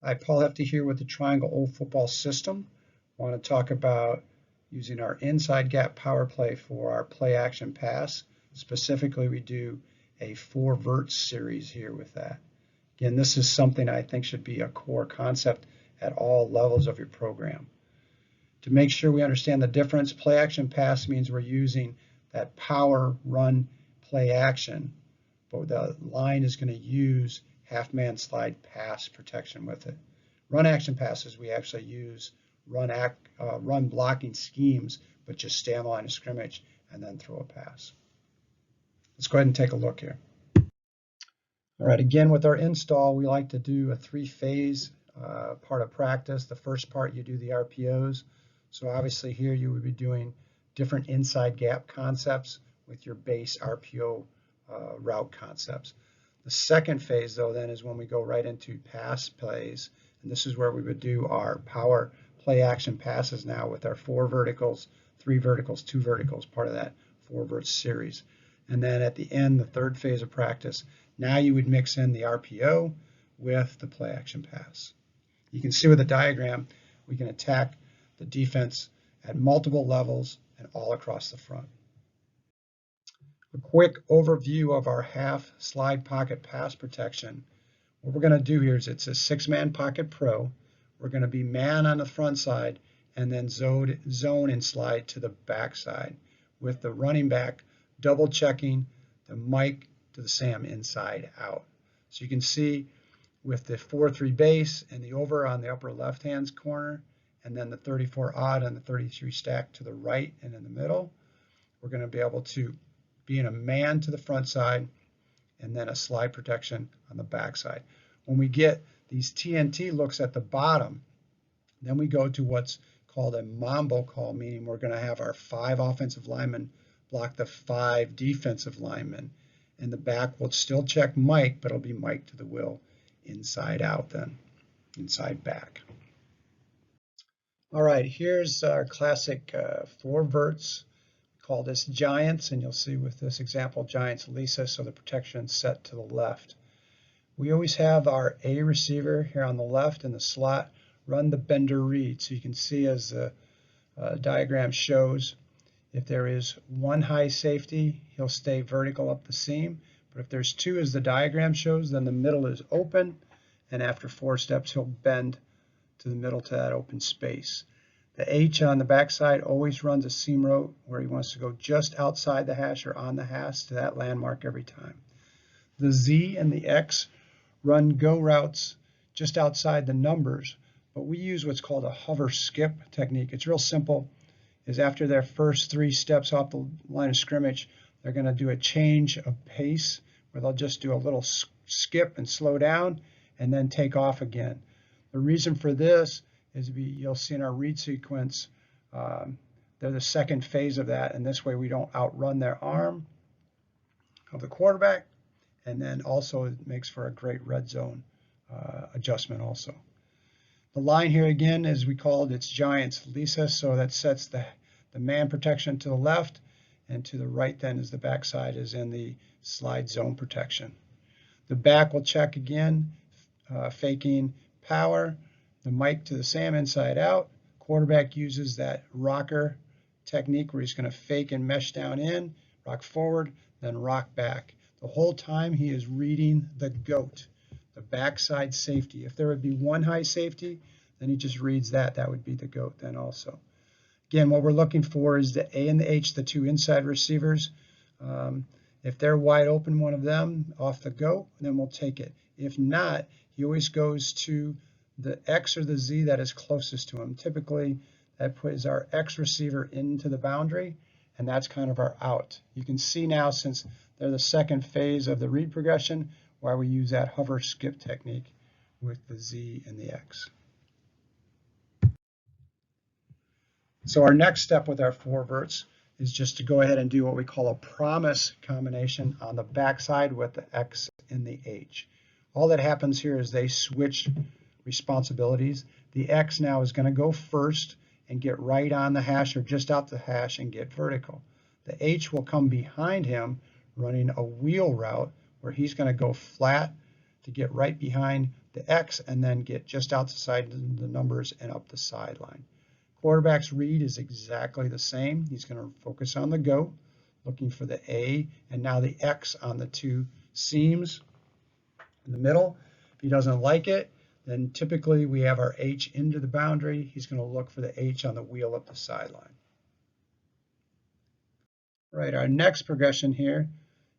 Hi, Paul Hefty here with the Triangle Old Football System. I want to talk about using our inside gap power play for our play action pass. Specifically, we do a 4 Verts series here with that. Again, this is something I think should be a core concept at all levels of your program. To make sure we understand the difference, play action pass means we're using that power run play action, but the line is going to use half man slide pass protection with it. Run action passes, we actually use run blocking schemes, but just stay on the line of scrimmage and then throw a pass. Let's go ahead and take a look here. All right, again with our install, we like to do a 3-phase part of practice. The first part, you do the RPOs. So obviously here you would be doing different inside gap concepts with your base RPO route concepts. The second phase, though, then is when we go right into pass plays, and this is where we would do our power play action passes now with our 4 verticals, 3 verticals, 2 verticals, part of that 4 Verts series. And then at the end, the third phase of practice, now you would mix in the RPO with the play action pass. You can see with the diagram, we can attack the defense at multiple levels and all across the front. A quick overview of our half slide pocket pass protection. What we're going to do here is it's a 6-man pocket pro. We're going to be man on the front side and then zone and slide to the back side with the running back double checking the Mike to the Sam inside out. So you can see with the 4-3 base and the over on the upper left hand corner and then the 34 odd and the 33 stack to the right and in the middle, we're going to be able to being a man to the front side and then a slide protection on the back side. When we get these TNT looks at the bottom, then we go to what's called a mambo call, meaning we're going to have our 5 offensive linemen block the 5 defensive linemen. And the back will still check Mike, but it'll be Mike to the will inside out then, inside back. All right, here's our classic 4 Verts. Call this Giants, and you'll see with this example Giants Lisa, so the protection set to the left. We always have our A receiver here on the left in the slot run the bender read, so you can see as the diagram shows, if there is 1 high safety, he'll stay vertical up the seam, but if there's 2 as the diagram shows, then the middle is open, and after 4 steps he'll bend to the middle to that open space. The H on the backside always runs a seam route where he wants to go just outside the hash or on the hash to that landmark every time. The Z and the X run go routes just outside the numbers, but we use what's called a hover skip technique. It's real simple. Is after their first 3 steps off the line of scrimmage, they're going to do a change of pace where they'll just do a little skip and slow down and then take off again. The reason for this is you'll see in our read sequence, they're the second phase of that, and this way we don't outrun their arm of the quarterback, and then also it makes for a great red zone adjustment also. The line here again, as we called, it's Giants Lisa, so that sets the man protection to the left, and to the right then is the backside is in the slide zone protection. The back will check again, faking power, the Mike to the Sam inside out. Quarterback uses that rocker technique where he's going to fake and mesh down in, rock forward, then rock back. The whole time he is reading the goat, the backside safety. If there would be 1 high safety, then he just reads that. That would be the goat then also. Again, what we're looking for is the A and the H, the 2 inside receivers. If they're wide open, one of them off the goat, then we'll take it. If not, he always goes to the X or the Z that is closest to him. Typically, that puts our X receiver into the boundary, and that's kind of our out. You can see now, since they're the second phase of the read progression, why we use that hover skip technique with the Z and the X. So our next step with our 4 Verts is just to go ahead and do what we call a promise combination on the backside with the X and the H. All that happens here is they switch responsibilities. The X now is going to go first and get right on the hash or just out the hash and get vertical. The H will come behind him running a wheel route where he's going to go flat to get right behind the X, and then get just outside the numbers and up the sideline. Quarterback's read is exactly the same. He's going to focus on the go, looking for the A, and now the X on the two seams in the middle. If he doesn't like it, then typically we have our H into the boundary. He's going to look for the H on the wheel up the sideline. Right, our next progression here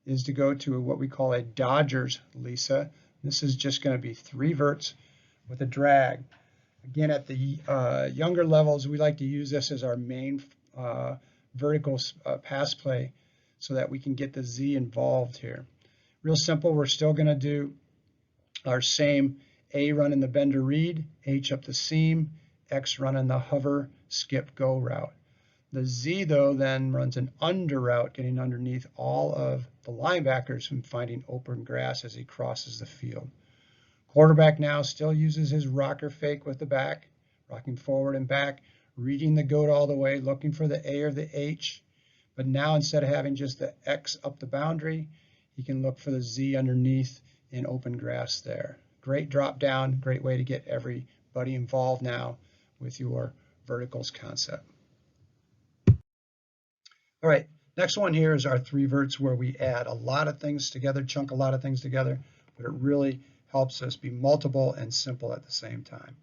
is to go to what we call a Dodgers Lisa. This is just going to be 3 verts with a drag. Again, at the younger levels, we like to use this as our main vertical pass play so that we can get the Z involved here. Real simple, we're still going to do our same A run in the bender read, H up the seam, X run in the hover, skip, go route. The Z, though, then runs an under route, getting underneath all of the linebackers from finding open grass as he crosses the field. Quarterback now still uses his rocker fake with the back, rocking forward and back, reading the goat all the way, looking for the A or the H. But now instead of having just the X up the boundary, he can look for the Z underneath in open grass there. Great drop down, great way to get everybody involved now with your verticals concept. All right, next one here is our 3 verts where we add a lot of things together, chunk a lot of things together, but it really helps us be multiple and simple at the same time.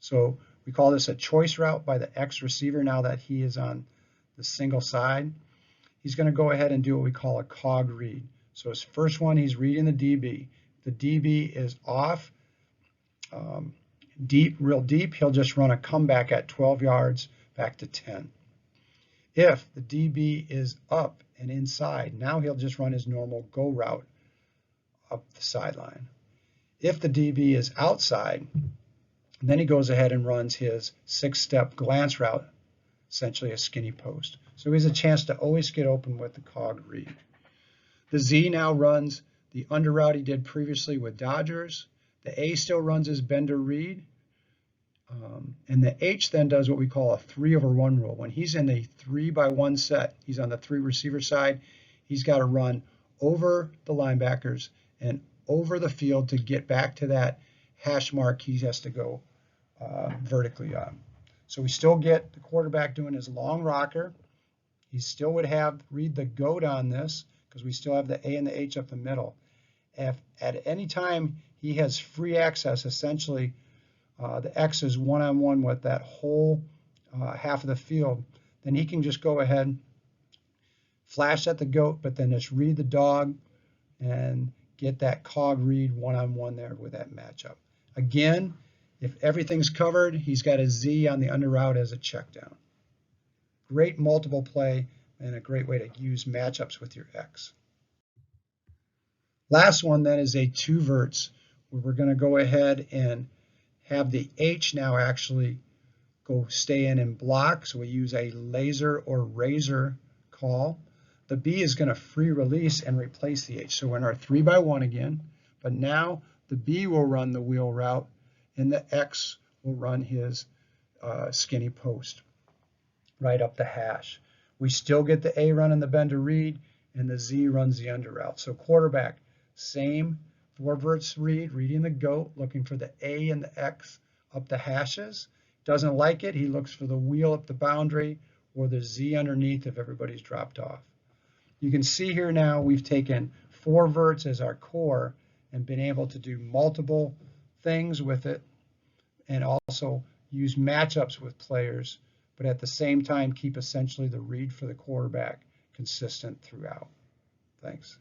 So we call this a choice route by the X receiver now that he is on the single side. He's going to go ahead and do what we call a cog read. So his first one, he's reading the DB. The DB is off, deep, real deep. He'll just run a comeback at 12 yards back to 10. If the DB is up and inside, now he'll just run his normal go route up the sideline. If the DB is outside, then he goes ahead and runs his 6-step glance route, essentially a skinny post. So he has a chance to always get open with the cog read. The Z now runs the under route he did previously with Dodgers. The A still runs his bender read. And the H then does what we call a 3-over-1 rule. When he's in a 3-by-1 set, he's on the 3 receiver side, he's got to run over the linebackers and over the field to get back to that hash mark he has to go vertically on. So we still get the quarterback doing his long rocker. He still would read the goat on this because we still have the A and the H up the middle. If at any time he has free access, essentially the X is one-on-one with that whole half of the field, then he can just go ahead, flash at the goat, but then just read the dog and get that cog read one-on-one there with that matchup. Again, if everything's covered, he's got a Z on the under route as a check down. Great multiple play and a great way to use matchups with your X. Last one then is a 2 verts where we're going to go ahead and have the H now actually stay in and block. So we use a laser or razor call. The B is going to free release and replace the H. So we're in our 3-by-1 again, but now the B will run the wheel route and the X will run his skinny post right up the hash. We still get the A run in the bender read and the Z runs the under route. So quarterback, same 4 verts read, reading the goat, looking for the A and the X up the hashes. Doesn't like it, he looks for the wheel up the boundary or the Z underneath if everybody's dropped off. You can see here now we've taken 4 verts as our core and been able to do multiple things with it and also use matchups with players, but at the same time keep essentially the read for the quarterback consistent throughout. Thanks.